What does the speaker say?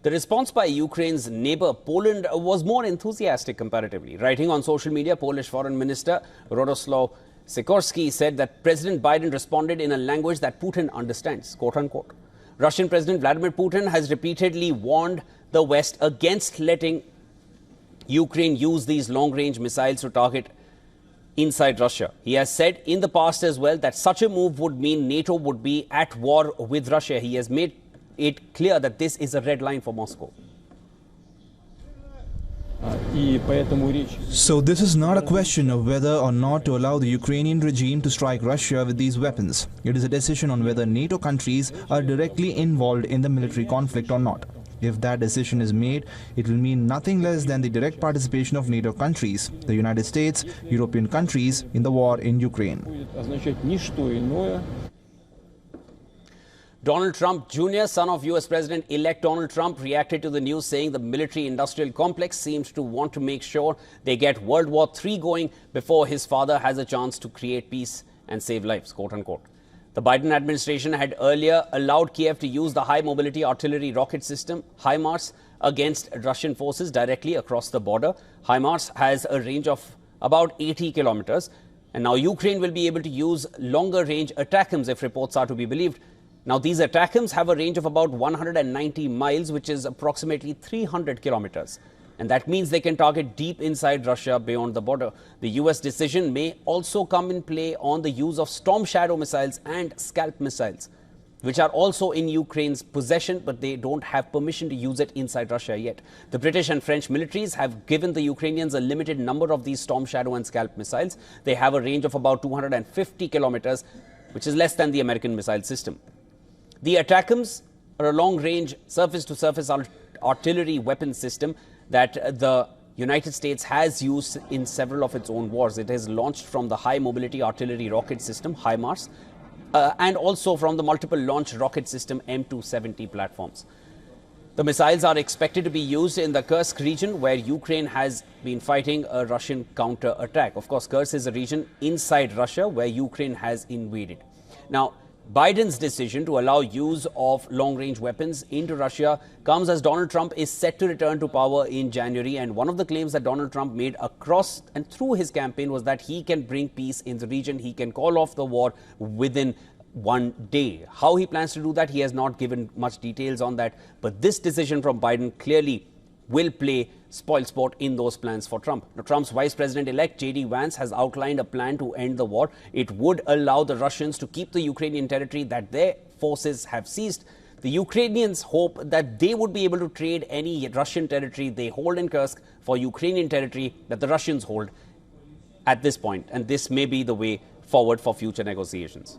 The response by Ukraine's neighbor Poland was more enthusiastic comparatively. Writing on social media, Polish Foreign Minister Radoslaw Sikorski said that President Biden responded in a language that Putin understands, quote unquote. Russian President Vladimir Putin has repeatedly warned the West against letting Ukraine use these long-range missiles to target inside Russia. He has said in the past as well that such a move would mean NATO would be at war with Russia. He has made it clear that this is a red line for Moscow. So this is not a question of whether or not to allow the Ukrainian regime to strike Russia with these weapons. It is a decision on whether NATO countries are directly involved in the military conflict or not. If that decision is made, it will mean nothing less than the direct participation of NATO countries, the United States, European countries, in the war in Ukraine. Donald Trump Jr., son of U.S. President-elect Donald Trump, reacted to the news saying the military-industrial complex seems to want to make sure they get World War III going before his father has a chance to create peace and save lives, quote unquote. The Biden administration had earlier allowed Kiev to use the high-mobility artillery rocket system HIMARS against Russian forces directly across the border. HIMARS has a range of about 80 kilometers, and now Ukraine will be able to use longer-range ATACMS if reports are to be believed. Now, these ATACMS have a range of about 190 miles, which is approximately 300 kilometers. And that means they can target deep inside Russia beyond the border. The U.S. decision may also come in play on the use of Storm Shadow missiles and Scalp missiles, which are also in Ukraine's possession, but they don't have permission to use it inside Russia yet. The British and French militaries have given the Ukrainians a limited number of these Storm Shadow and Scalp missiles. They have a range of about 250 kilometers, which is less than the American missile system. The ATACMS are a long-range surface-to-surface artillery weapon system that the United States has used in several of its own wars. It is launched from the high-mobility artillery rocket system, HIMARS, and also from the multiple launch rocket system M270 platforms. The missiles are expected to be used in the Kursk region, where Ukraine has been fighting a Russian counter-attack. Of course, Kursk is a region inside Russia where Ukraine has invaded. Now, Biden's decision to allow use of long-range weapons into Russia comes as Donald Trump is set to return to power in January. And one of the claims that Donald Trump made across and through his campaign was that he can bring peace in the region. He can call off the war within one day. How he plans to do that, he has not given much details on that. But this decision from Biden clearly will play spoilsport in those plans for Trump. Now, Trump's vice president-elect J.D. Vance has outlined a plan to end the war. It would allow the Russians to keep the Ukrainian territory that their forces have seized. The Ukrainians hope that they would be able to trade any Russian territory they hold in Kursk for Ukrainian territory that the Russians hold at this point. And this may be the way forward for future negotiations.